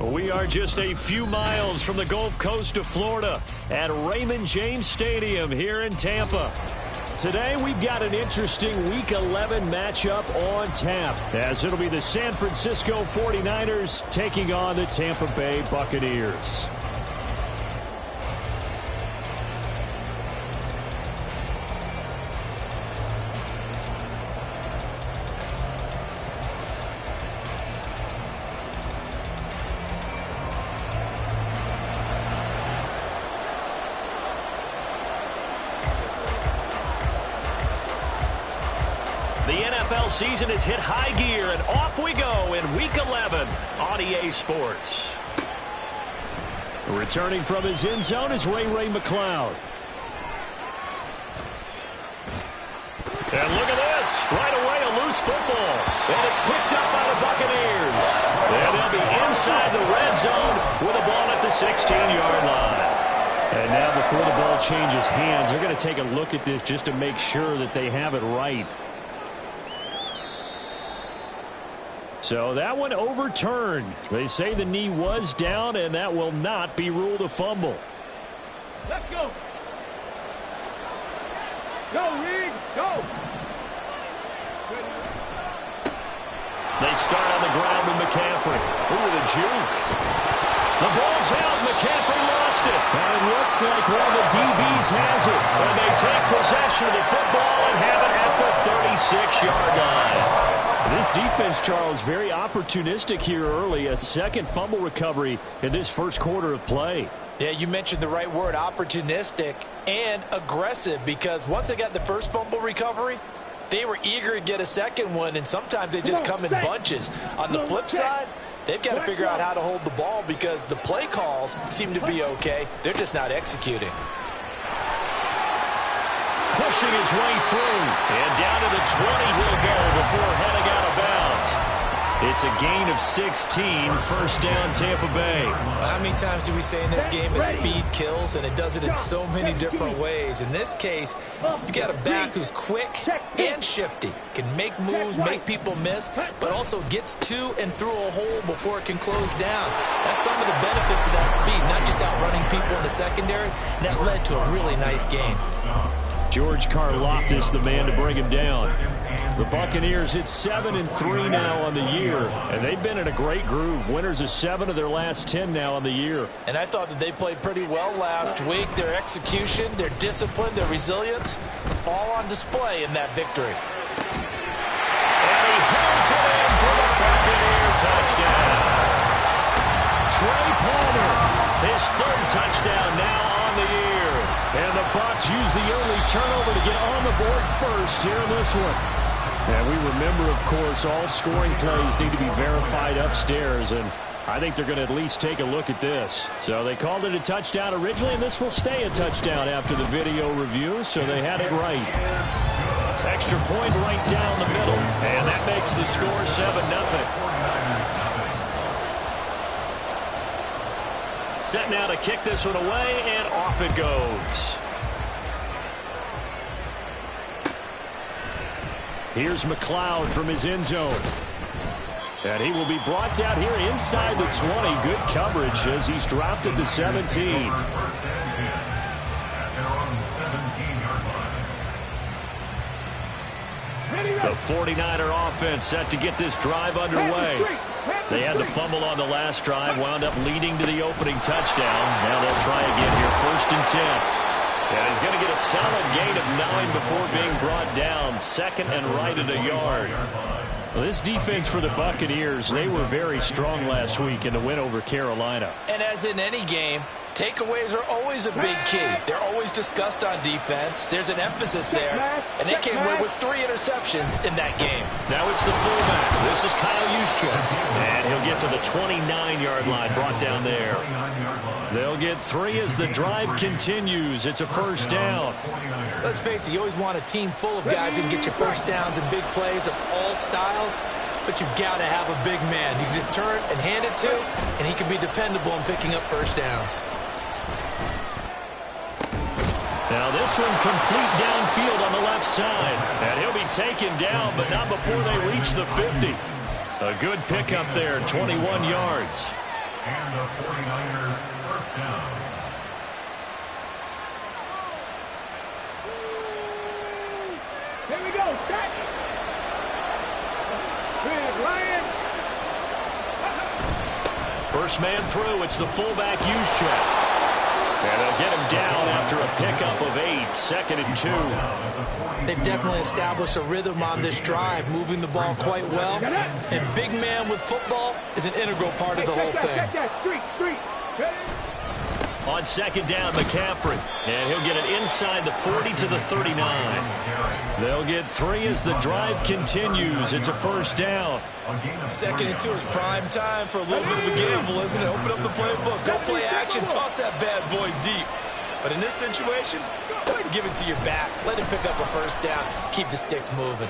We are just a few miles from the Gulf Coast of Florida at Raymond James Stadium here in Tampa. Today we've got an interesting Week 11 matchup on tap, as it'll be the San Francisco 49ers taking on the Tampa Bay Buccaneers. The NFL season has hit high gear, and off we go in Week 11 on EA Sports. Returning from his end zone is Ray McCloud. And look at this. Right away, a loose football. And it's picked up by the Buccaneers. And they'll be inside the red zone with a ball at the 16-yard line. And now before the ball changes hands, they're going to take a look at this just to make sure that they have it right. So that one overturned. They say the knee was down, and that will not be ruled a fumble. Let's go. Go, Reed, go. They start on the ground with McCaffrey. Ooh, the juke. The ball's out. McCaffrey lost it. And it looks like one of the DBs has it. And they take possession of the football and have it at the 36-yard line. This defense, Charles, very opportunistic here early. A second fumble recovery in this first quarter of play. Yeah, you mentioned the right word, opportunistic and aggressive, because once they got the first fumble recovery, they were eager to get a second one, and sometimes they just come in bunches. On the flip side, they've got to figure out how to hold the ball because the play calls seem to be okay. They're just not executing. Pushing his way through, and down to the 20 he'll go before heading out of bounds. It's a gain of 16, first down Tampa Bay. How many times do we say in this game that speed kills, and it does it in so many different ways. In this case, you got a back who's quick and shifty, can make moves, make people miss, but also gets to and through a hole before it can close down. That's some of the benefits of that speed, not just outrunning people in the secondary. And that led to a really nice gain. George Karlaftis, the man to bring him down. The Buccaneers hit 7-3 now on the year, and they've been in a great groove. Winners of 7 of their last 10 now on the year. And I thought that they played pretty well last week. Their execution, their discipline, their resilience, all on display in that victory. And he hits it in for the Buccaneer touchdown. Trey Palmer, his third touchdown now on the year. And the Bucs use the early turnover to get on the board first here in this one. And we remember, of course, all scoring plays need to be verified upstairs, and I think they're going to at least take a look at this. So they called it a touchdown originally, and this will stay a touchdown after the video review, so they had it right. Extra point right down the middle. And that makes the score 7-0. Set now to kick this one away, and off it goes. Here's McLeod from his end zone. And he will be brought down here inside the 20. Good coverage as he's dropped at the 17. The 49er offense set to get this drive underway. They had the fumble on the last drive, wound up leading to the opening touchdown. Now they'll try again here, 1st and 10. And he's going to get a solid gain of 9 before being brought down. 2nd and right at a yard. Well, this defense for the Buccaneers, they were very strong last week in the win over Carolina. And as in any game, takeaways are always a big key. They're always discussed on defense. There's an emphasis there. And they came away with 3 interceptions in that game. Now it's the fullback. This is Kyle Juszczyk. And he'll get to the 29-yard line, brought down there. They'll get 3 as the drive continues. It's a 1st down. Let's face it, you always want a team full of guys who can get you first downs and big plays of all styles. But you've got to have a big man you can just turn and hand it to, and he can be dependable in picking up first downs. Now this one complete downfield on the left side. And he'll be taken down, but not before they reach the 50. A good pickup there, 21 yards. And the 49er first down. Here we go, set. Ryan. First man through, it's the fullback Juszczyk. And they'll get him down after a pickup of 8, 2nd and 2. They've definitely established a rhythm on this drive, moving the ball quite well. And big man with football is an integral part of the whole thing. On 2nd down, McCaffrey. And he'll get it inside the 40 to the 39. They'll get 3 as the drive continues. It's a 1st down. 2nd and 2 is prime time for a little bit of a gamble, isn't it? Open up the playbook, go play action, toss that bad boy deep. But in this situation, go ahead and give it to your back. Let him pick up a 1st down. Keep the sticks moving.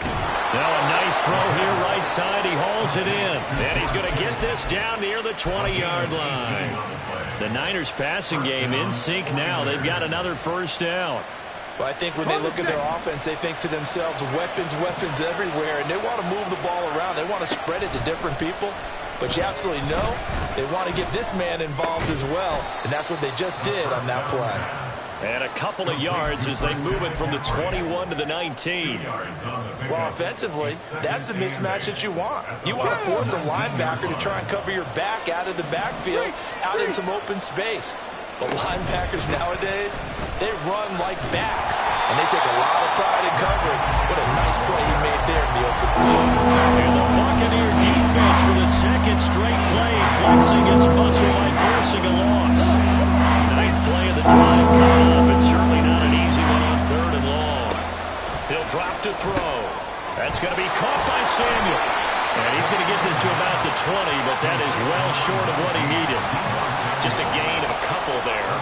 Now a nice throw here, right side. He hauls it in. And he's going to get this down near the 20-yard line. The Niners passing game in sync now. They've got another 1st down. Well, I think when they look at their offense, they think to themselves, weapons, weapons everywhere, and they want to move the ball around. They want to spread it to different people. But you absolutely know they want to get this man involved as well, and that's what they just did on that play. And a couple of yards as they move it from the 21 to the 19. Well, offensively, that's the mismatch that you want. You want to force a linebacker to try and cover your back out of the backfield, out in some open space. But linebackers nowadays, they run like backs, and they take a lot of pride in covering. What a nice play he made there in the open field. And the Buccaneer defense for the 2nd straight play, flexing its muscle by forcing a loss. 9th play of the drive coming up, and certainly not an easy one on 3rd and long. He'll drop to throw. That's going to be caught by Samuel. And he's going to get this to about the 20, but that is well short of what he needed. Just a gain of a couple there.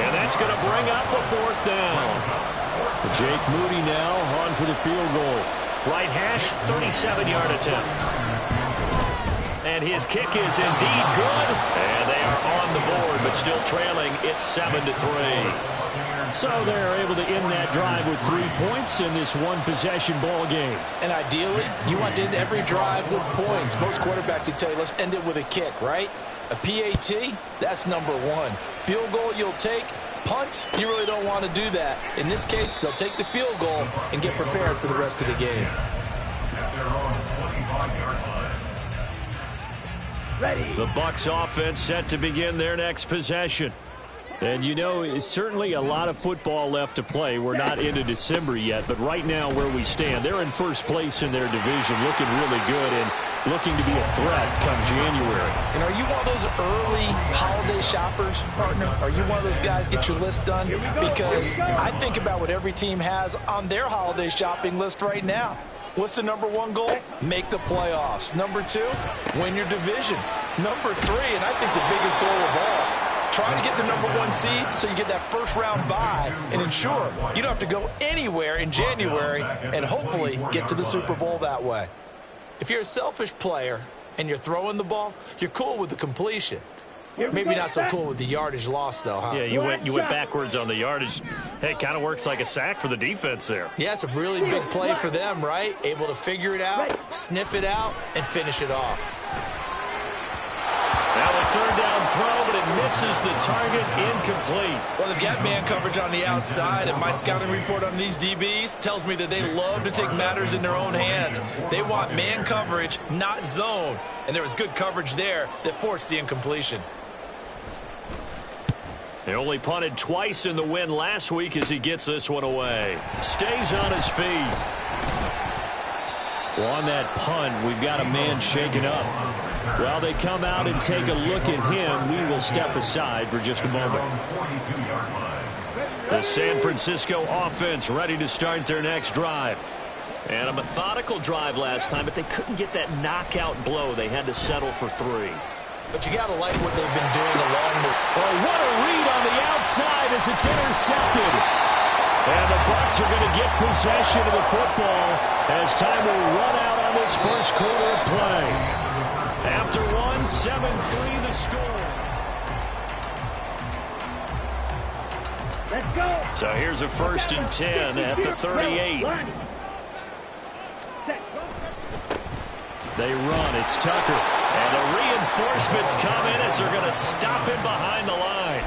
And that's going to bring up a 4th down. Jake Moody now on for the field goal. Right hash, 37-yard attempt. And his kick is indeed good. And they are on the board, but still trailing. It's 7-3. So they're able to end that drive with 3 points in this one-possession ball game. And ideally, you want to end every drive with points. Most quarterbacks would tell you, let's end it with a kick, right? A PAT, that's number 1. Field goal you'll take. Punts, you really don't want to do that. In this case, they'll take the field goal and get prepared for the rest of the game. The Bucs offense set to begin their next possession. And you know, it's certainly a lot of football left to play. We're not into December yet, but right now where we stand, they're in 1st place in their division, looking really good and looking to be a threat come January. And are you one of those early holiday shoppers, partner? Are you one of those guys get your list done? Because I think about what every team has on their holiday shopping list right now. What's the number 1 goal? Make the playoffs. Number 2, win your division. Number 3, and I think the biggest goal of all, Trying to get the #1 seed so you get that first-round bye and ensure you don't have to go anywhere in January and hopefully get to the Super Bowl that way. If you're a selfish player and you're throwing the ball, you're cool with the completion. Maybe not so cool with the yardage loss, though, huh? Yeah, you went backwards on the yardage. Hey, it kind of works like a sack for the defense there. Yeah, it's a really big play for them, right? Able to figure it out, sniff it out, and finish it off. Now a third down throw, but it misses the target, incomplete. Well, they've got man coverage on the outside, and my scouting report on these DBs tells me that they love to take matters in their own hands. They want man coverage, not zone. And there was good coverage there that forced the incompletion. They only punted twice in the win last week as he gets this one away. Stays on his feet. Well, on that punt, we've got a man shaken up. While they come out and take a look at him, we will step aside for just a moment. The San Francisco offense ready to start their next drive. And a methodical drive last time, but they couldn't get that knockout blow. They had to settle for 3. But you got to like what they've been doing along the... Oh, what a read on the outside as it's intercepted. And the Bucs are going to get possession of the football as time will run out on this first quarter of play. After 1, 7-3 the score. Let's go. So here's a 1st and 10 at the 38. They run. It's Tucker. And the reinforcements come in as they're going to stop him behind the line.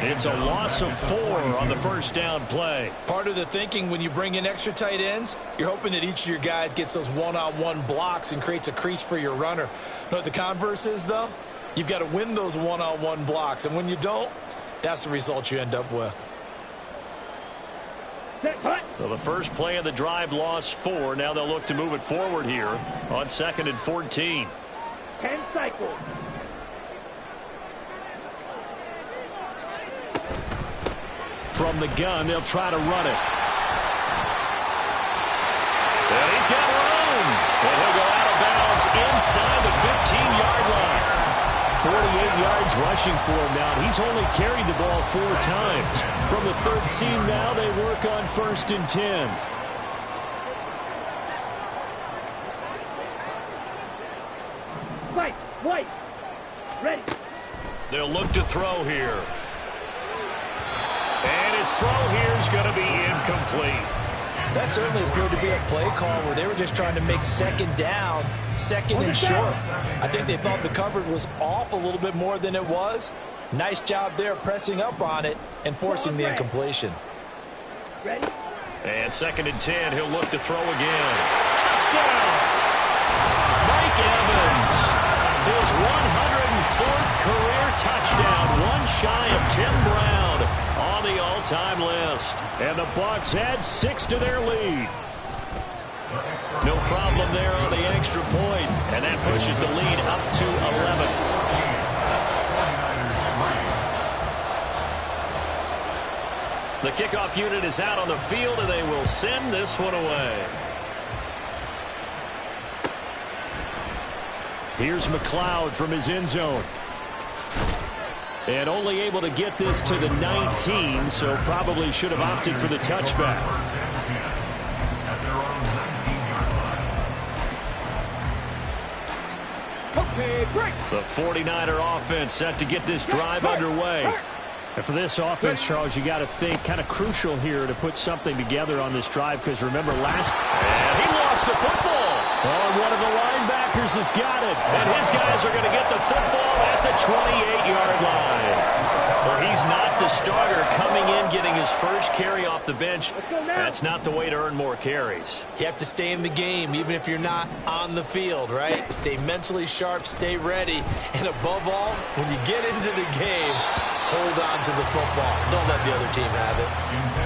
It's a loss of 4 on the first down play. Part of the thinking when you bring in extra tight ends, you're hoping that each of your guys gets those one-on-one blocks and creates a crease for your runner. You know what the converse is, though? You've got to win those one-on-one blocks. And when you don't, that's the result you end up with. So the first play of the drive lost 4. Now they'll look to move it forward here on 2nd and 14. 10 cycles. From the gun, they'll try to run it. And he's got room. And he'll go out of bounds inside the 15-yard line. 48 yards rushing for him now. He's only carried the ball 4 times. From the 13 now, they work on 1st and 10. White. Ready. They'll look to throw here. And his throw here is going to be incomplete. That certainly appeared to be a play call where they were just trying to make second down, second and short. I think they thought the coverage was off a little bit more than it was. Nice job there pressing up on it and forcing the incompletion. Ready. And 2nd and 10, he'll look to throw again. Touchdown! Mike Evans, his 104th career touchdown, one shy of Tim Brown on the all-time list. And the Bucs add 6 to their lead. No problem there on the extra point, and that pushes the lead up to 11. The kickoff unit is out on the field, and they will send this one away. Here's McLeod from his end zone. And only able to get this to the 19, so probably should have opted for the touchback. Okay, break. The 49er offense set to get this drive underway. And for this offense, Charles, you got to think kind of crucial here to put something together on this drive, because remember last... And he lost the football. Oh, one of the linebackers has got it. And his guys are going to get the football at the 28-yard line. Well, he's not the starter coming in, getting his first carry off the bench. That's not the way to earn more carries. You have to stay in the game, even if you're not on the field, right? Stay mentally sharp, stay ready, and above all, when you get into the game, hold on to the football. Don't let the other team have it.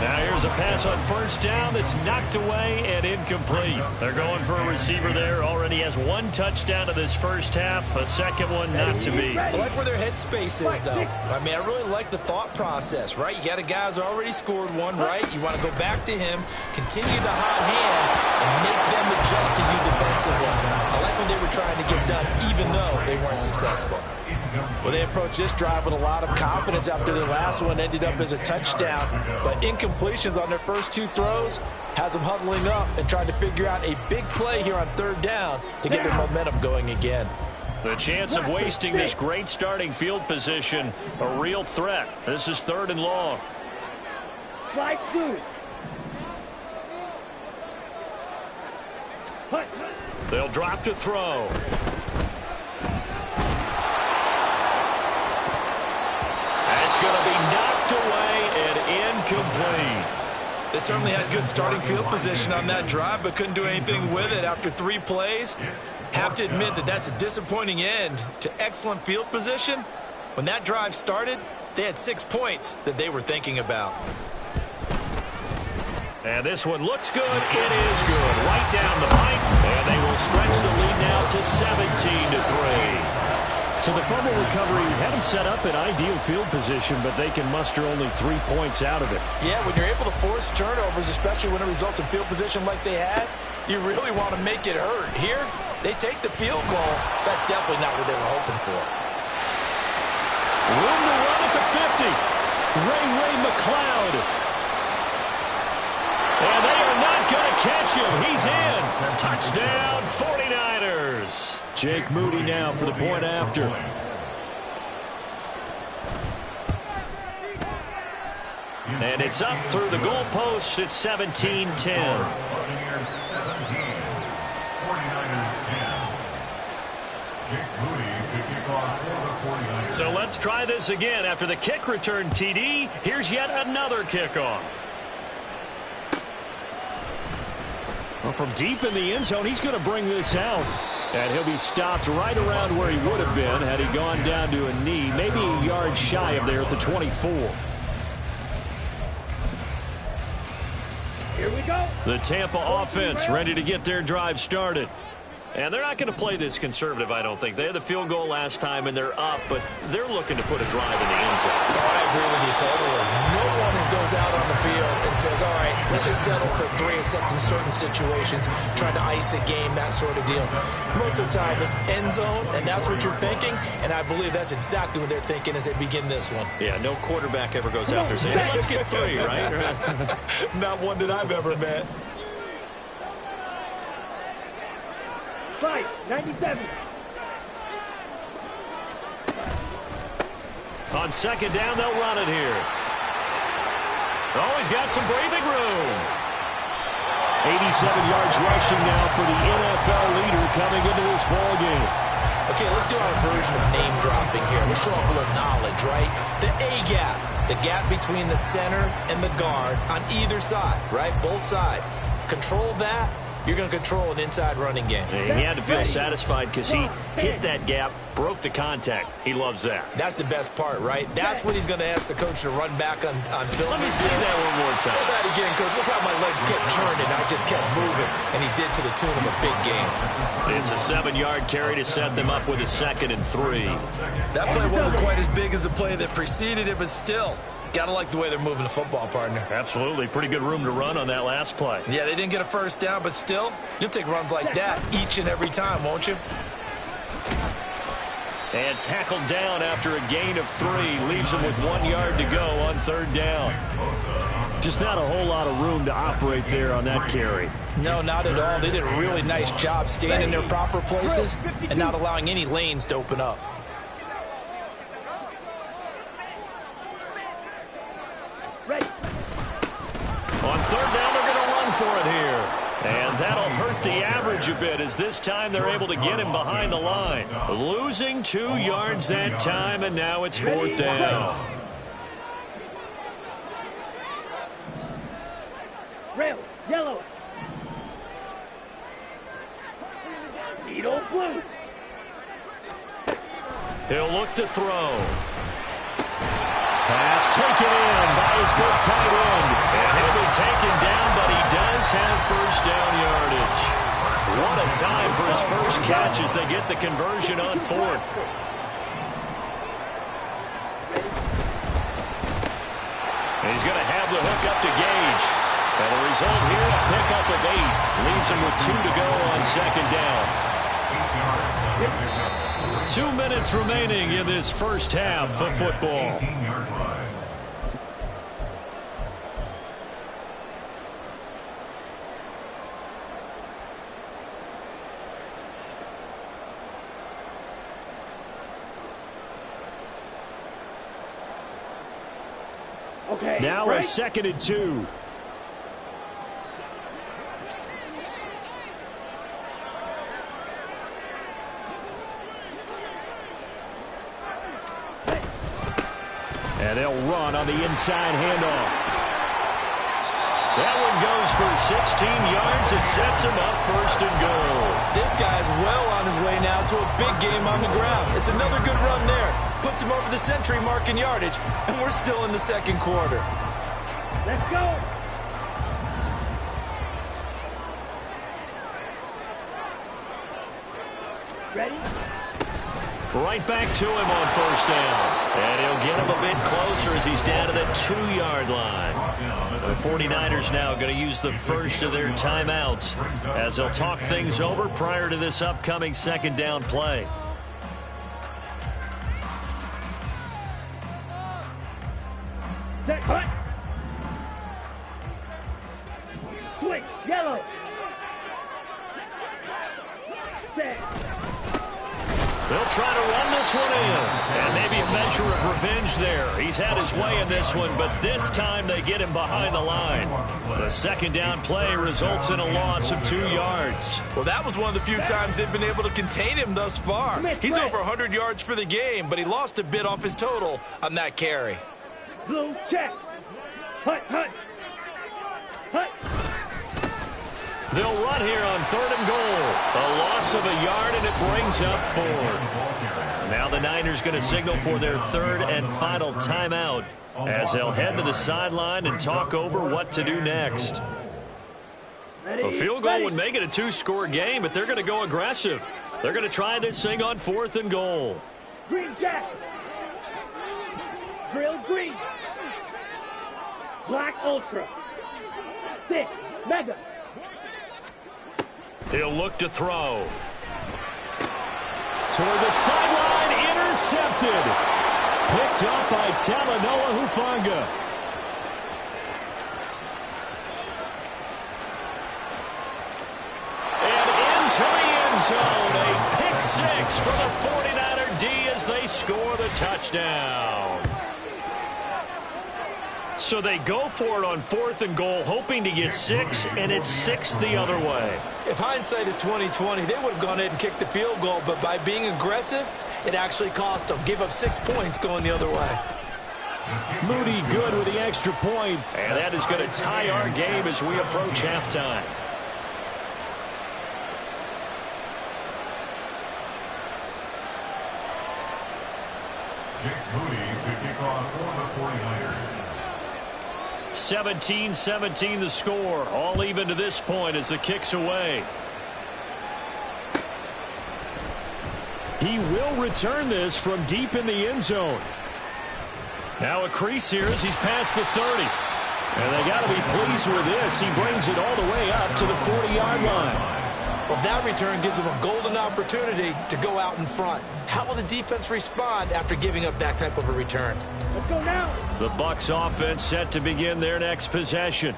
Now here's a pass on first down that's knocked away and incomplete. They're going for a receiver there. Already has 1 touchdown to this first half, a second one not to be. I like where their headspace is, though. I mean, I really like the thought process, right? You got a guy who's already scored one, right? You want to go back to him, continue the hot hand, and make them adjust to you defensively. I like when they were trying to get done, even though they weren't successful. Well, they approached this drive with a lot of confidence after their last one ended up as a touchdown. But incompletions on their first two throws has them huddling up and trying to figure out a big play here on third down to get their momentum going again. The chance of wasting this great starting field position, a real threat. This is 3rd and long. Slide through. Punt. They'll drop to throw. That's going to be knocked away and incomplete. They certainly had good starting field position on that drive, but couldn't do anything with it after 3 plays. Have to admit that that's a disappointing end to excellent field position. When that drive started, they had 6 points that they were thinking about. And this one looks good. It is good. Right down the pipe. And they will stretch the lead now to 17-3. So the fumble recovery had them set up in ideal field position, but they can muster only 3 points out of it. Yeah, when you're able to force turnovers, especially when it results in field position like they had, you really want to make it hurt. Here, they take the field goal. That's definitely not what they were hoping for. Room to run at the 50. Ray McLeod. And they are not going to catch him. He's in. Touchdown, 49ers. Jake Moody now for the point after. And it's up through the goalposts. It's 17-10. Buccaneers 17, 49ers 10. Jake Moody to kick off for the 49ers. So let's try this again. After the kick return TD, here's yet another kickoff. Well, from deep in the end zone, he's going to bring this out. And he'll be stopped right around where he would have been had he gone down to a knee, maybe a yard shy of there at the 24. Here we go. The Tampa offense ready to get their drive started. And they're not going to play this conservative, I don't think. They had the field goal last time, and they're up, but they're looking to put a drive in the end zone. Oh, I agree with you totally. No one goes out on the field and says, all right, let's just settle for 3, except in certain situations, trying to ice a game, that sort of deal. Most of the time, it's end zone, and that's what you're thinking, and I believe that's exactly what they're thinking as they begin this one. Yeah, no quarterback ever goes out there saying, hey, let's get 3, right? Not one that I've ever met. 97. On second down, they'll run it here. Always got some breathing room. 87 yards rushing now for the NFL leader coming into this ball game. Okay, let's do our version of name dropping here. Let's show off a little knowledge, right? The A-gap, the gap between the center and the guard on either side, right? Both sides. Control that. You're going to control an inside running game. He had to feel satisfied because he hit that gap, broke the contact. He loves that. That's the best part, right? That's when he's going to ask the coach to run back on film. Let me see that one more time. Show that again, coach. Look how my legs kept churning. I just kept moving, and he did to the tune of a big game. It's a 7-yard carry to set them up with a 2nd and 3. That play wasn't quite as big as the play that preceded it, but still. Gotta like the way they're moving the football, partner. Absolutely. Pretty good room to run on that last play. Yeah, they didn't get a first down, but still, you'll take runs like that each and every time, won't you? And tackled down after a gain of 3. Leaves them with 1 yard to go on 3rd down. Just not a whole lot of room to operate there on that carry. No, not at all. They did a really nice job staying in their proper places and not allowing any lanes to open up. Ready. On 3rd down, they're going to run for it here. And that'll hurt the average a bit as this time they're able to get him behind the line. Losing 2 yards that time, and now it's 4th down. Rail, yellow. Needle blue. He'll look to throw. Pass taken in by his big tight end. And he'll be taken down, but he does have 1st down yardage. What a time for his first catch as they get the conversion on 4th. And he's going to have the hook up to Gage. And the result here, a pickup of 8. Leaves him with 2 to go on 2nd down. 2 minutes remaining in this first half of football. 18-yard line. Okay. Now right. a 2nd and 2. And they'll run on the inside handoff. That one goes for 16 yards. It sets him up 1st and goal. This guy's well on his way now to a big game on the ground. It's another good run there. Puts him over the century mark in yardage, and we're still in the 2nd quarter. Let's go. Ready? Right back to him on 1st down. And he'll get him a bit closer as he's down to the 2-yard line. The 49ers now going to use the first of their timeouts as they'll talk things over prior to this upcoming 2nd down play. Set, cut. Switch, yellow. Set. They'll try to run this one in. And maybe a measure of revenge there. He's had his way in this one, but this time they get him behind the line. The 2nd down play results in a loss of 2 yards. Well, that was one of the few times they've been able to contain him thus far. He's over 100 yards for the game, but he lost a bit off his total on that carry. Blue check. Hut, hut. Hut. They'll run here on 3rd and goal. A loss of a yard, and it brings up 4th. Now the Niners going to signal for their 3rd and final timeout as they'll head to the sideline and talk over what to do next. A field goal would make it a 2-score game, but they're going to go aggressive. They're going to try this thing on 4th and goal. Green jacket. Drill green. Black ultra. Thick. Mega. He'll look to throw. Toward the sideline, intercepted. Picked up by Talanoa Hufanga. And into the end zone, a pick 6 for the 49er D as they score the touchdown. So they go for it on 4th and goal, hoping to get 6, and it's 6 the other way. If hindsight is 20/20, they would have gone ahead and kicked the field goal, but by being aggressive, it actually cost them. Gave up 6 points going the other way. Moody good with the extra point, and that is going to tie our game as we approach halftime. Jake Moody to kick off for the 49ers. 17-17 the score. All even to this point as the kick's away. He will return this from deep in the end zone. Now a crease here as he's past the 30. And they got to be pleased with this. He brings it all the way up to the 40-yard line. Well, that return gives them a golden opportunity to go out in front. How will the defense respond after giving up that type of a return? Let's go now. The Bucs offense set to begin their next possession.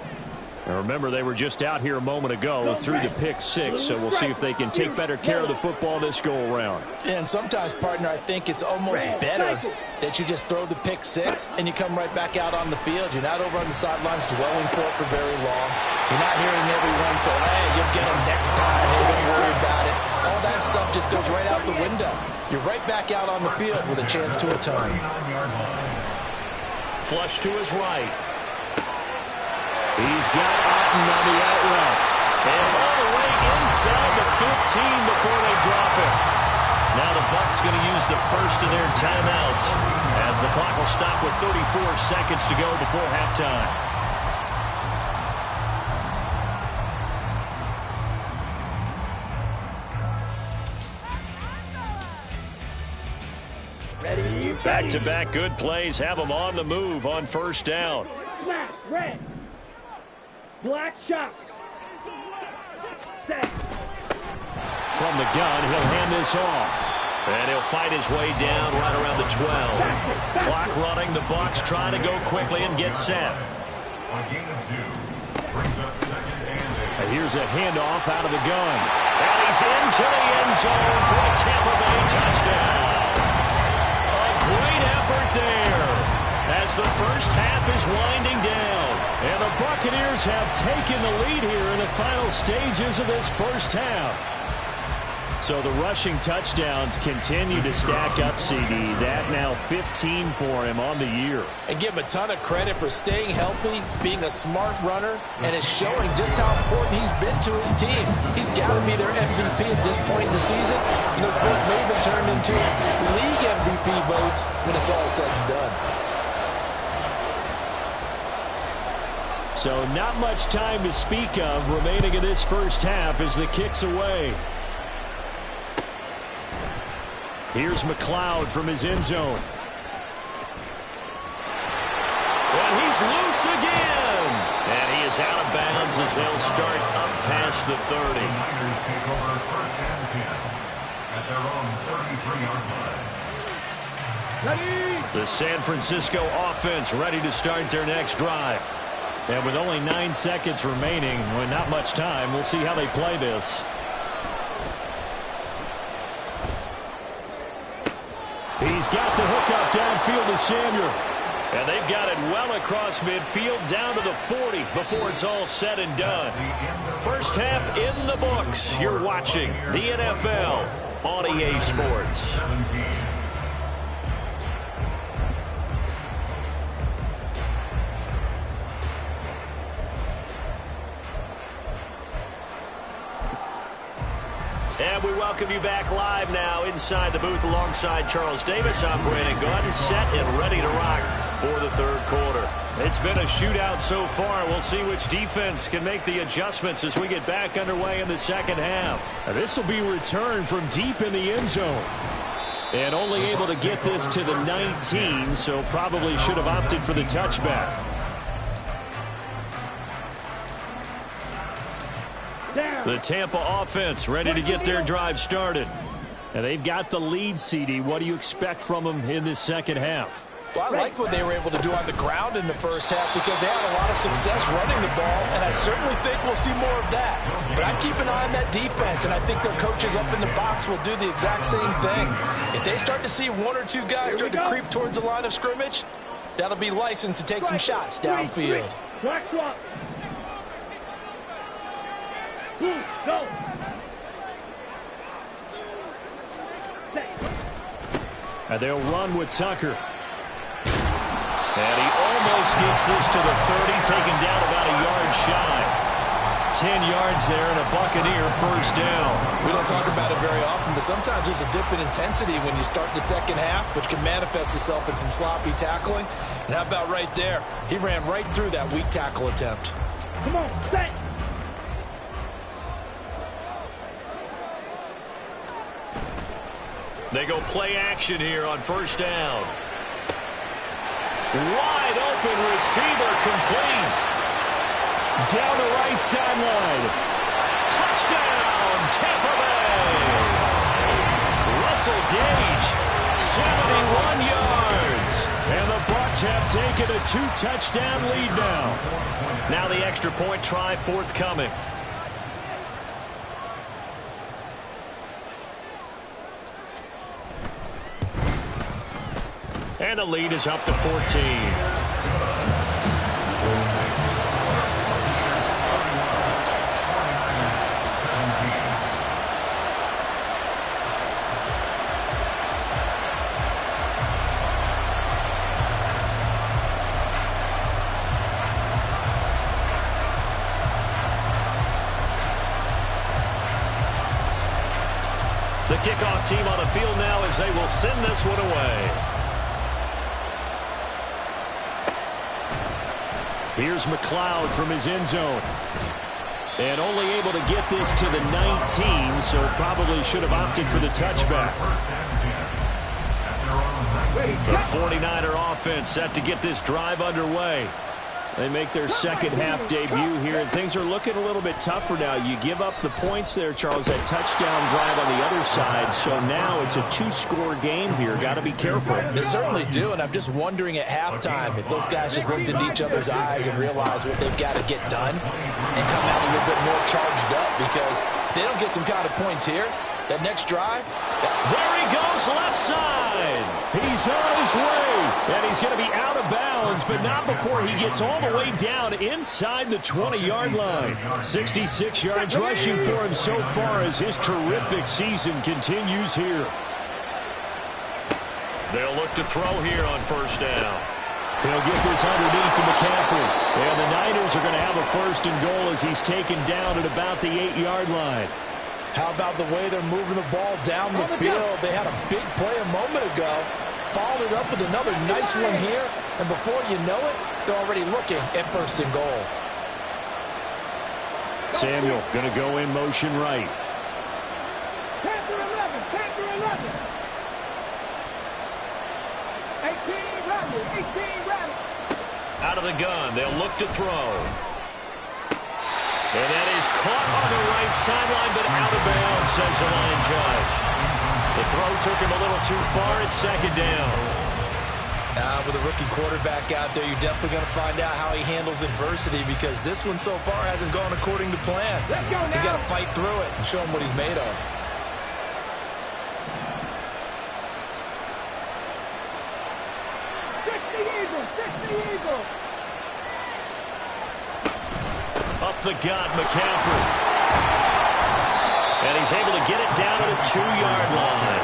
Now remember, they were just out here a moment ago through the pick 6, so we'll see if they can take better care of the football this go-around. And sometimes, partner, I think it's almost better that you just throw the pick 6 and you come right back out on the field. You're not over on the sidelines dwelling for very long. You're not hearing everyone say, hey, you'll get him next time. Hey, don't worry about it. All that stuff just goes right out the window. You're right back out on the field with a chance to atone. Flush to his right. He's got Otten on the out route. And all the way inside the 15 before they drop it. Now the Bucs going to use the first of their timeouts as the clock will stop with 34 seconds to go before halftime. Back-to-back good plays have them on the move on first down. Smash, red. Black shot. Set. From the gun, he'll hand this off. And he'll fight his way down right around the 12. Clock running. The Bucs trying to go quickly and get set. On gain of 2. Brings up second and 8. And here's a handoff out of the gun. And he's into the end zone for a Tampa Bay touchdown. A great effort there as the first half is winding down. And the Buccaneers have taken the lead here in the final stages of this first half. So the rushing touchdowns continue to stack up, CD. That now 15 for him on the year. And give him a ton of credit for staying healthy, being a smart runner, and it's showing just how important he's been to his team. He's got to be their MVP at this point in the season, and those votes may have been turned into league MVP votes when it's all said and done. So not much time to speak of remaining in this first half as the kick's away. Here's McLeod from his end zone. And he's loose again. And he is out of bounds as they'll start up past the 30. The Niners take over first and 10 at their own 33-yard line. The San Francisco offense ready to start their next drive. And with only 9 seconds remaining, with not much time, we'll see how they play this. He's got the hook up downfield to Samuel. And they've got it well across midfield down to the 40 before it's all said and done. First half in the books. You're watching the NFL on EA Sports. 17. And we welcome you back live now inside the booth alongside Charles Davis. I'm Brandon Gordon, set and ready to rock for the third quarter. It's been a shootout so far. We'll see which defense can make the adjustments as we get back underway in the second half. This will be returned from deep in the end zone. And only able to get this to the 19, so probably should have opted for the touchback. The Tampa offense ready to get their drive started. And they've got the lead, CD. What do you expect from them in this second half? Well, I like what they were able to do on the ground in the first half because they had a lot of success running the ball, and I certainly think we'll see more of that. But I keep an eye on that defense, and I think their coaches up in the box will do the exact same thing. If they start to see one or two guys start to creep towards the line of scrimmage, that'll be licensed to take some shots downfield. Black swap. Go. And they'll run with Tucker. And he almost gets this to the 30, taken down about a yard shy. 10 yards there and a Buccaneer first down. We don't talk about it very often, but sometimes there's a dip in intensity when you start the second half, which can manifest itself in some sloppy tackling. And how about right there? He ran right through that weak tackle attempt. Come on, set. They go play action here on first down. Wide open receiver complete. Down the right sideline. Touchdown, Tampa Bay. Russell Gage, 71 yards. And the Bucs have taken a 2-touchdown lead now. Now the extra point try forthcoming. And the lead is up to 14. The kickoff team on the field now as they will send this one away. Here's McLeod from his end zone. And only able to get this to the 19, so probably should have opted for the touchback. The 49er offense set to get this drive underway. They make their second half debut here, and things are looking a little bit tougher now. You give up the points there, Charles, that touchdown drive on the other side. So now it's a 2-score game here. Got to be careful. They certainly do, and I'm just wondering at halftime if those guys just looked into each other's eyes and realized what they've got to get done and come out a little bit more charged up, because if they don't get some kind of points here, that next drive. There he goes, left side. He's on his way, and he's going to be out of bounds, but not before he gets all the way down inside the 20-yard line. 66 yards rushing for him so far as his terrific season continues here. They'll look to throw here on first down. He'll get this underneath to McCaffrey. And the Niners are going to have a first and goal as he's taken down at about the 8-yard line. How about the way they're moving the ball down the field? They had a big play a moment ago. Followed it up with another nice one here. And before you know it, they're already looking at first and goal. Samuel going to go in motion right. Panther 11, Panther 11. 18 rattle, 18 rattle. Out of the gun, they'll look to throw. And that is caught on the right sideline, but out of bounds, says the line judge. The throw took him a little too far. It's second down. With a rookie quarterback out there, you're definitely going to find out how he handles adversity, because this one so far hasn't gone according to plan. He's got to fight through it and show him what he's made of. Up the gut, McCaffrey. And he's able to get it down to the 2-yard line.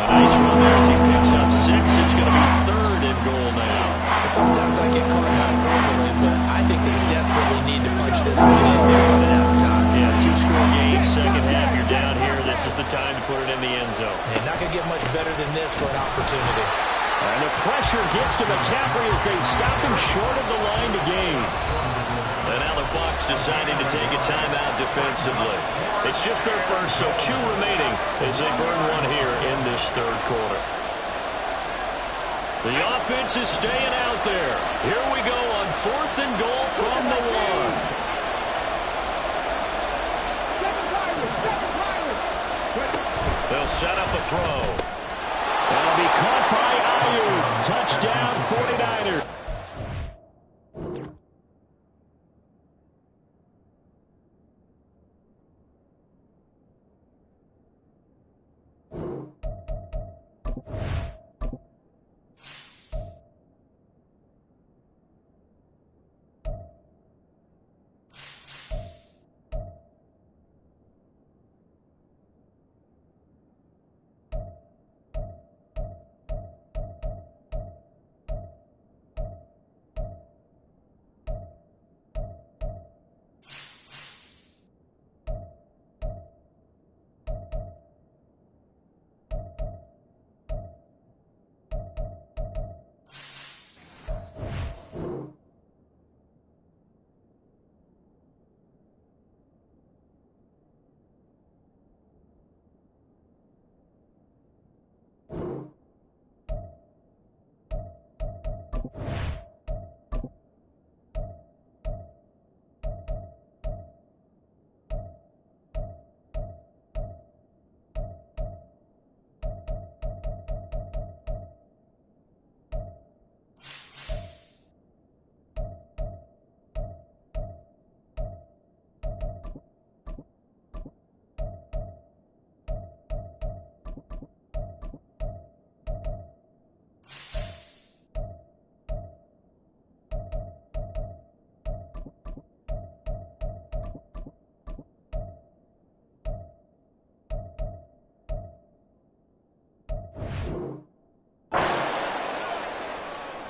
A nice run there as he picks up 6. It's going to be third and goal now. Sometimes I get caught in hyperbole, but I think they desperately need to punch this one in. They're running out of time. Yeah, 2-score game, second half. You're down here. This is the time to put it in the end zone. And not going to get much better than this for an opportunity. And the pressure gets to McCaffrey as they stop him short of the line to gain. And now the Bucs deciding to take a timeout defensively. It's just their first, so 2 remaining as they burn one here in this third quarter. The offense is staying out there. Here we go on 4th and goal from the 1. They'll set up a throw. That'll be caught by Ayuk. Touchdown, 49ers.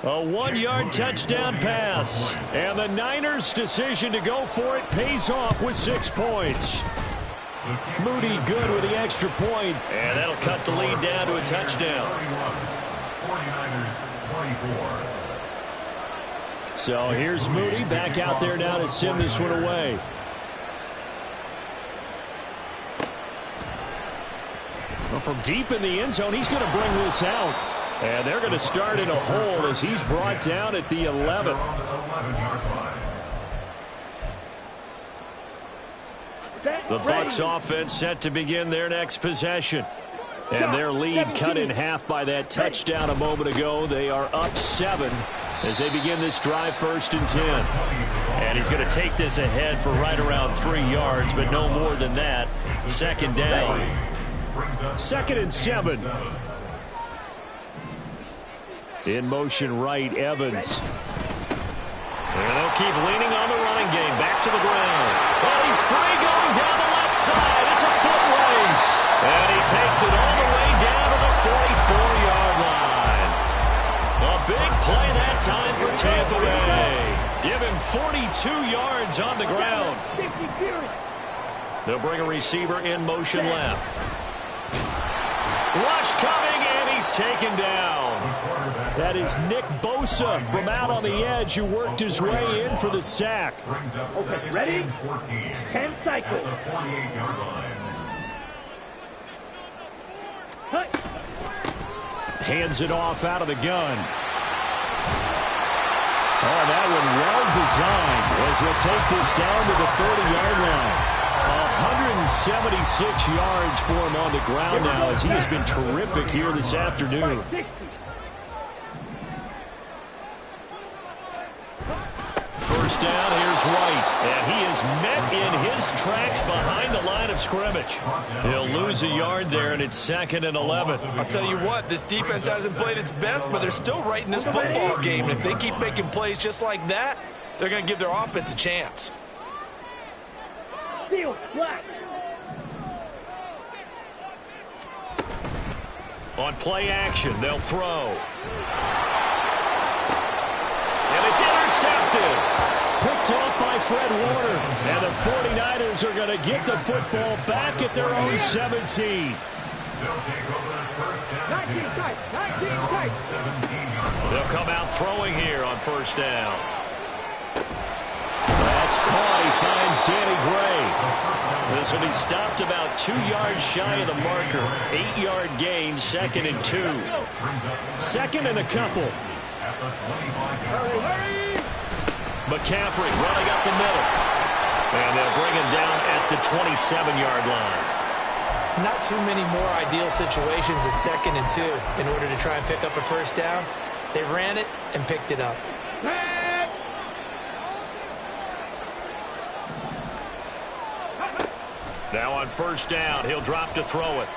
A 1-yard touchdown pass. And the Niners' decision to go for it pays off with 6 points. Moody good with the extra point. And that'll cut the lead down to a touchdown. 49ers 24. So here's Moody back out there now to send this one away. Well, from deep in the end zone, he's going to bring this out. And they're going to start in a hole as he's brought down at the 11. The Bucs offense set to begin their next possession. And their lead cut in half by that touchdown a moment ago. They are up 7 as they begin this drive, 1st and 10. And he's going to take this ahead for right around 3 yards, but no more than that. 2nd down. 2nd and 7. In motion right, Evans. And they'll keep leaning on the running game. Back to the ground. Well, he's free going down the left side. It's a foot race. And he takes it all the way down to the 44-yard line. A big play that time for Tampa Bay. Give him 42 yards on the ground. They'll bring a receiver in motion left. Rush coming, and he's taken down. That is Nick Bosa from out on the edge who worked his way in for the sack. Okay, ready? 10 cycles. Hands it off out of the gun. Oh, that one well designed as he'll take this down to the 30-yard line. 176 yards for him on the ground now as he has been terrific here this afternoon. First down, here's White, and he is met in his tracks behind the line of scrimmage. He'll lose a yard there, and it's 2nd and 11. I'll tell you what, this defense hasn't played its best, but they're still right in this football game. And if they keep making plays just like that, they're going to give their offense a chance. On play action, they'll throw. And it's intercepted. Picked off by Fred Warner. And the 49ers are going to get the football back at their own 17. They'll come out throwing here on 1st down. That's caught. He finds Danny Gray. This will be stopped about 2 yards shy of the marker. 8-yard gain, 2nd and 2. 2nd and a couple. McCaffrey running up the middle. And they'll bring him down at the 27-yard line. Not too many more ideal situations at 2nd and 2 in order to try and pick up a 1st down. They ran it and picked it up. Now on 1st down, he'll drop to throw it.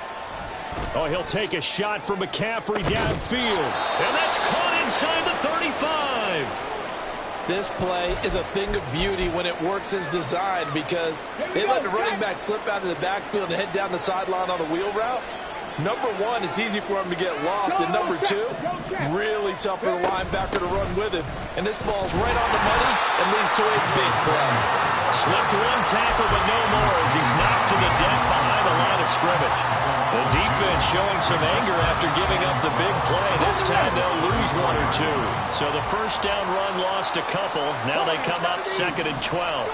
Oh, he'll take a shot from McCaffrey downfield. And that's caught inside the 35. This play is a thing of beauty when it works as designed because they let the running back slip out of the backfield and head down the sideline on a wheel route. Number one, it's easy for him to get lost. And number two, really tough for the linebacker to run with him. And this ball's right on the money and leads to a big play. Slipped one tackle, but no more as he's knocked to the deck behind the line of scrimmage. The defense showing some anger after giving up the big play. This time they'll lose 1 or 2. So the 1st down run lost a couple. Now they come up 2nd and 12.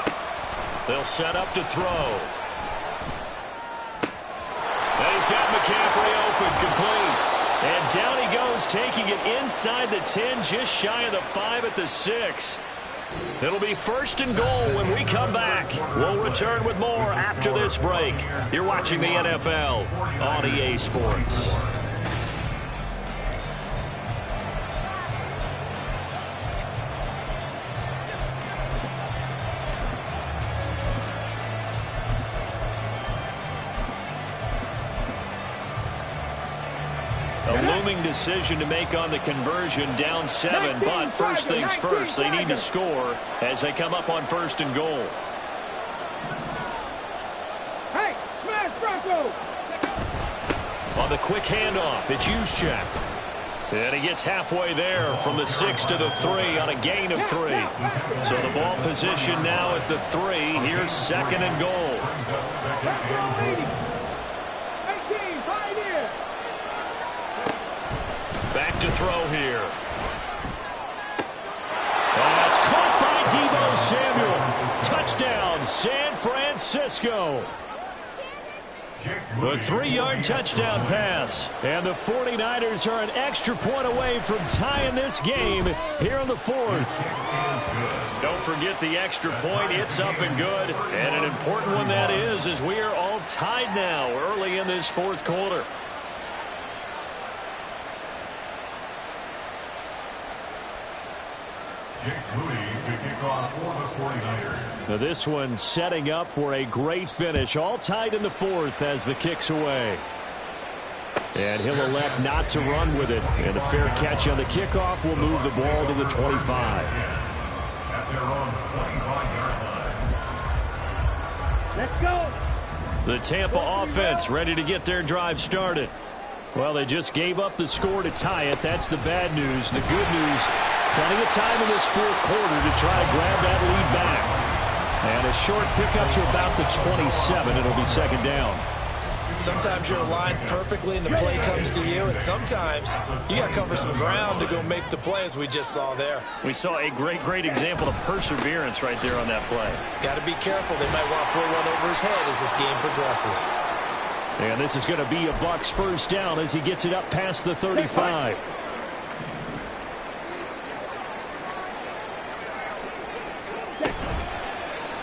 They'll set up to throw. And he's got McCaffrey open, complete. And down he goes, taking it inside the 10, just shy of the 5 at the 6. It'll be 1st and goal when we come back. We'll return with more after this break. You're watching the NFL on EA Sports. A looming decision to make on the conversion, down 7, but first things first, they need to score as they come up on 1st and goal. Hey, smash Broncos! On the quick handoff, it's Juszczyk. And he gets halfway there from the 6 to the 3 on a gain of 3. So the ball position now at the 3. Here's 2nd and goal. Back to throw here. That's caught by Deebo Samuel. Touchdown, San Francisco. The 3-yard touchdown pass. And the 49ers are an extra point away from tying this game here in the 4th. Don't forget the extra point. It's up and good. And an important one that is, as we are all tied now early in this 4th quarter. Now this one setting up for a great finish. All tied in the 4th as the kick's away. And he'll elect not to run with it. And a fair catch on the kickoff will move the ball to the 25. Let's go. The Tampa offense ready to get their drive started. Well, they just gave up the score to tie it. That's the bad news. The good news, plenty of time in this 4th quarter to try to grab that lead back. And a short pickup to about the 27. It'll be 2nd down. Sometimes you're aligned perfectly and the play comes to you, and sometimes you got to cover some ground to go make the play, as we just saw there. We saw a great example of perseverance right there on that play. Got to be careful. They might want to throw one over his head as this game progresses. And this is going to be a Bucs 1st down as he gets it up past the 35.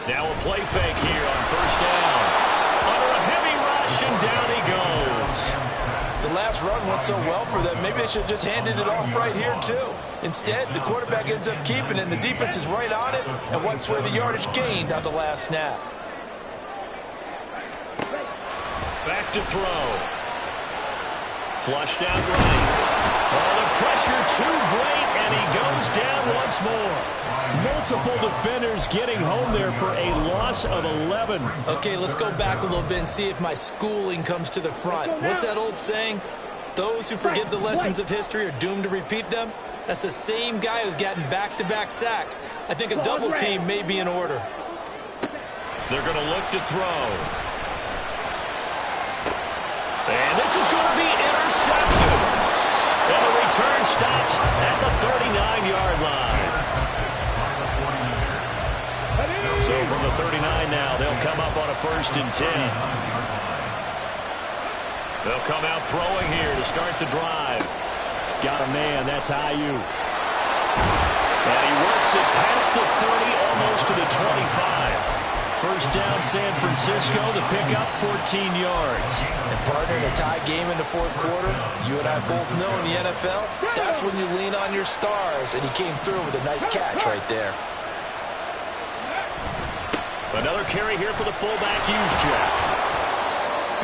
Now a play fake here on 1st down. Under a heavy rush, and down he goes. The last run went so well for them, maybe they should have just handed it off right here, too. Instead, the quarterback ends up keeping it, and the defense is right on it and wipes away the yardage gained on the last snap. Back to throw. Flushed out right. Oh, the pressure too great, and he goes down once more. Multiple defenders getting home there for a loss of 11. Okay, let's go back a little bit and see if my schooling comes to the front. What's that old saying? Those who forget the lessons of history are doomed to repeat them. That's the same guy who's gotten back-to-back sacks. I think a double team may be in order. They're going to look to throw. And this is going to be intercepted. And the return stops at the 39-yard line. So from the 39 now, they'll come up on a 1st and 10. They'll come out throwing here to start the drive. Got a man, that's Ayuk. And he works it past the 30, almost to the 25. 1st down, San Francisco, the pickup, 14 yards. And partner, in a tie game in the 4th quarter, you and I both know in the NFL, that's when you lean on your stars, and he came through with a nice catch right there. Another carry here for the fullback, Juszczyk.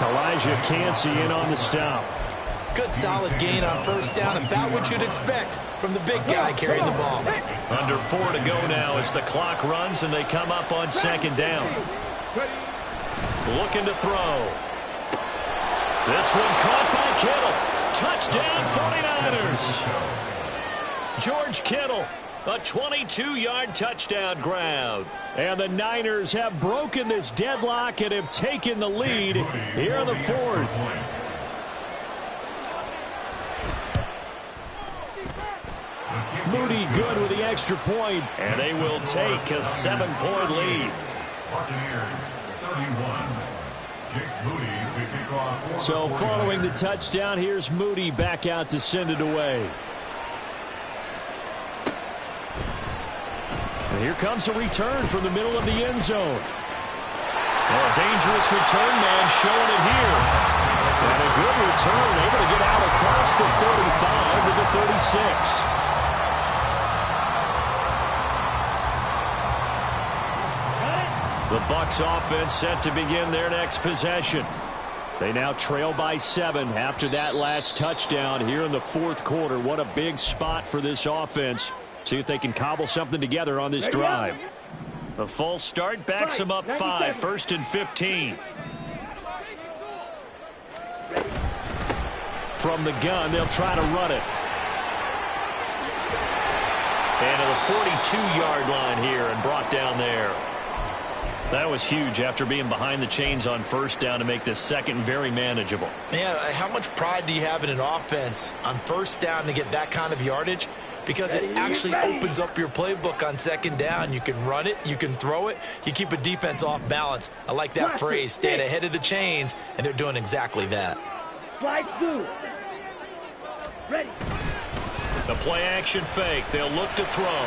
Elijah Cansey in on the stop. Good solid gain on 1st down, about what you'd expect from the big guy carrying the ball. Under 4 to go now as the clock runs and they come up on 2nd down. Looking to throw. This one caught by Kittle. Touchdown 49ers. George Kittle, a 22-yard touchdown grab. And the Niners have broken this deadlock and have taken the lead here in the 4th. Moody good with the extra point, and they will take a 7-point lead. So following the touchdown, here's Moody back out to send it away. And here comes a return from the middle of the end zone. Well, a dangerous return man showing it here. And a good return, able to get out across the 35 to the 36. The Bucs offense set to begin their next possession. They now trail by 7 after that last touchdown here in the 4th quarter. What a big spot for this offense. See if they can cobble something together on this drive. The false start backs them up 5, 1st and 15. From the gun, they'll try to run it. And to the 42-yard line here and brought down there. That was huge after being behind the chains on 1st down to make this 2nd very manageable. Yeah, how much pride do you have in an offense on 1st down to get that kind of yardage? because it actually opens up your playbook on second down. You can run it, you can throw it, you keep a defense off balance. I like that phrase, staying ahead of the chains, and they're doing exactly that. Slide through. Ready. The play action fake. They'll look to throw.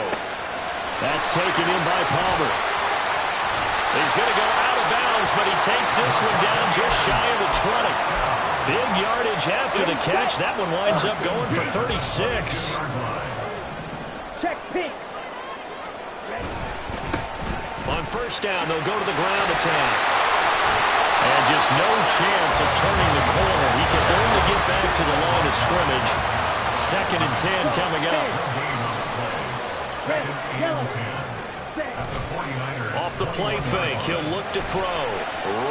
That's taken in by Palmer. He's going to go out of bounds, but he takes this one down just shy of the 20. Big yardage after the catch. That one winds up going for 36. Check pink. On first down, they'll go to the ground attack. And just no chance of turning the corner. He can only get back to the line of scrimmage. 2nd and 10 coming up. Off the play fake, he'll look to throw.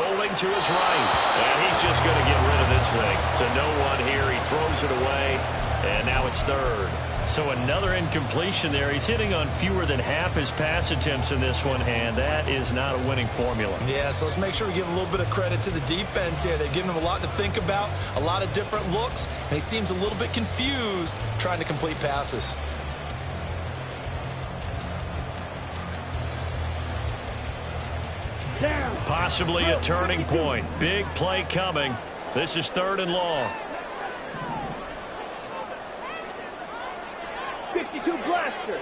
Rolling to his right. And he's just going to get rid of this thing. To no one here, he throws it away. And now it's 3rd. So another incompletion there. He's hitting on fewer than half his pass attempts in this one, and that is not a winning formula. Yeah, so let's make sure we give a little bit of credit to the defense here. They've given him a lot to think about, a lot of different looks, and he seems a little bit confused trying to complete passes. Down. Possibly a turning point. Big play coming. This is 3rd and long. 52 blaster.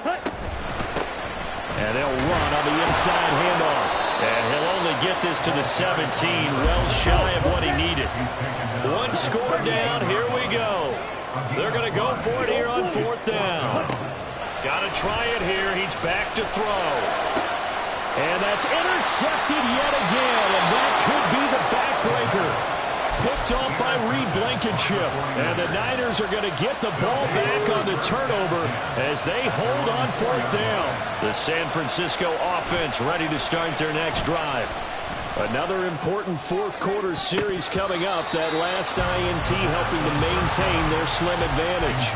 Hut. And they'll run on the inside handoff. And he'll only get this to the 17, well shy of what he needed. One score down, here we go. They're going to go for it here on 4th down. Got to try it here. He's back to throw. And that's intercepted yet again, and that could be the backbreaker. Picked off by Reed Blankenship. And the Niners are going to get the ball back on the turnover as they hold on 4th down. The San Francisco offense ready to start their next drive. Another important 4th quarter series coming up. That last INT helping to maintain their slim advantage.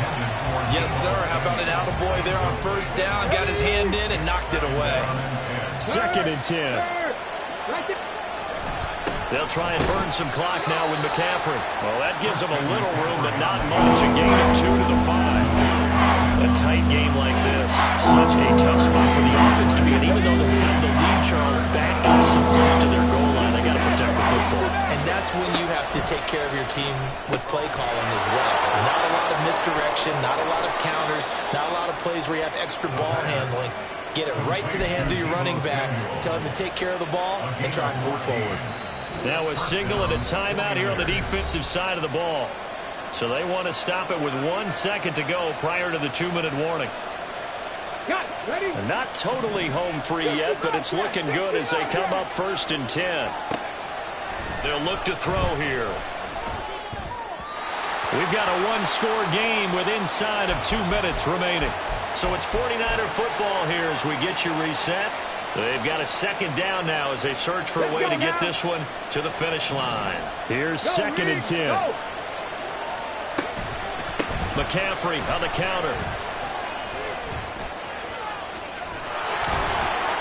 Yes, sir. How about an attaboy there on first down? Got his hand in and knocked it away. 2nd and 10. They'll try and burn some clock now with McCaffrey. Well, that gives them a little room, but not much. A gain of 2 to the 5. A tight game like this, such a tough spot for the offense to be in. Even though they have the lead, Charles, back up so close to their goal line, they got to protect the football. And that's when you have to take care of your team with play calling as well. Not a lot of misdirection, not a lot of counters, not a lot of plays where you have extra ball handling. Get it right to the hands of your running back. Tell him to take care of the ball and try and move forward. Now a single and a timeout here on the defensive side of the ball. So they want to stop it with 1 second to go prior to the 2-minute warning. Got it. Ready? They're not totally home free yet, but it's looking good as they come up 1st and 10. They'll look to throw here. We've got a 1-score game with inside of 2 minutes remaining. So it's 49er football here as we get you reset. They've got a 2nd down now as they search for a way to get this one to the finish line. Here's 2nd and 10. McCaffrey on the counter.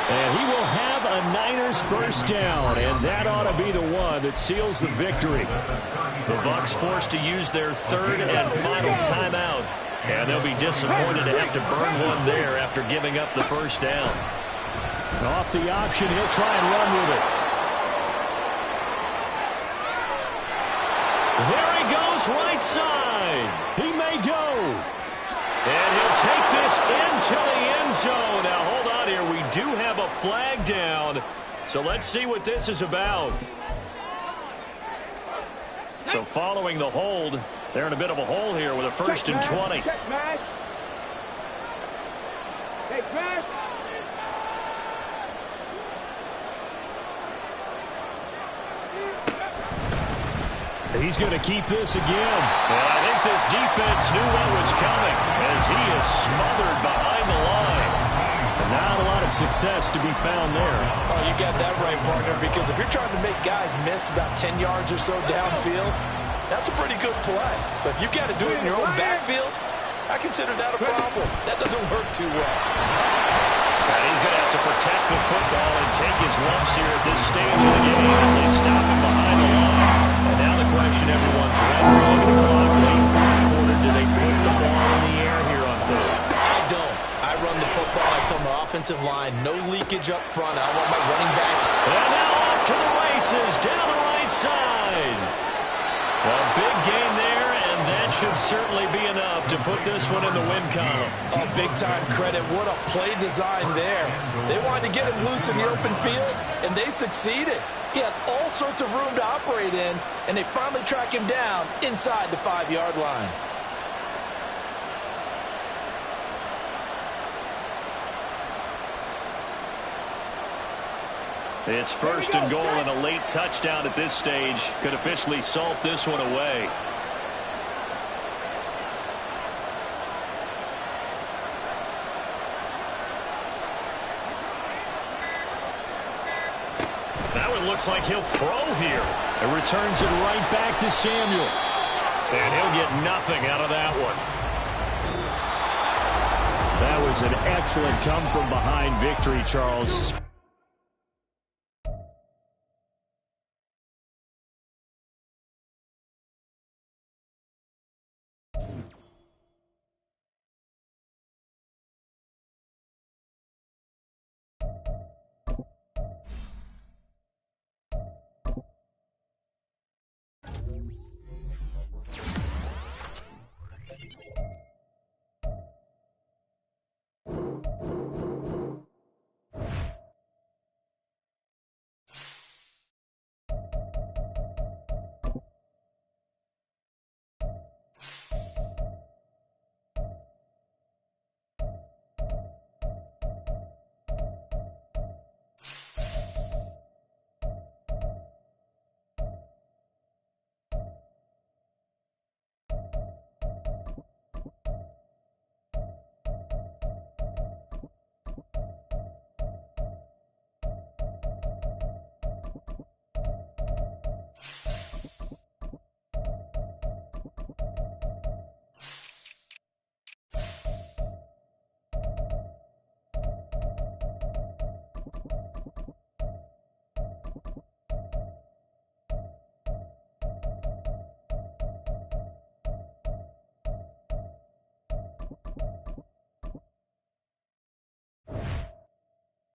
And he will have a Niners 1st down, and that ought to be the one that seals the victory. The Bucs forced to use their 3rd and final timeout, and they'll be disappointed to have to burn one there after giving up the 1st down. Off the option, he'll try and run with it. There he goes, right side. He may go. And he'll take this into the end zone. Now, hold on here. We do have a flag down. So let's see what this is about. So following the hold, they're in a bit of a hole here with a 1st and 20. Check, Matt. Hey, Matt. He's going to keep this again. And I think this defense knew what was coming as he is smothered behind the line. And not a lot of success to be found there. Oh, you got that right, partner, because if you're trying to make guys miss about 10 yards or so downfield, that's a pretty good play. But if you got to do it in your own backfield, I consider that a problem. That doesn't work too well. And he's going to have to protect the football and take his lumps here at this stage of the game as they stop him behind the line. And now the question everyone's wondering. Look at the clock, late fourth quarter. Do they put the ball in the air here on third? I don't. I run the football. I tell my offensive line, no leakage up front. I want my running backs. And now off to the races, down the right side. Well, big gain there, and that should certainly be enough to put this one in the win column. Oh, big-time credit. What a play design there. They wanted to get him loose in the open field, and they succeeded. He had all sorts of room to operate in, and they finally track him down inside the 5-yard line. It's first and goal, and a late touchdown at this stage could officially salt this one away. Now it looks like he'll throw here. It returns it right back to Samuel. And he'll get nothing out of that one. That was an excellent come-from-behind victory, Charles.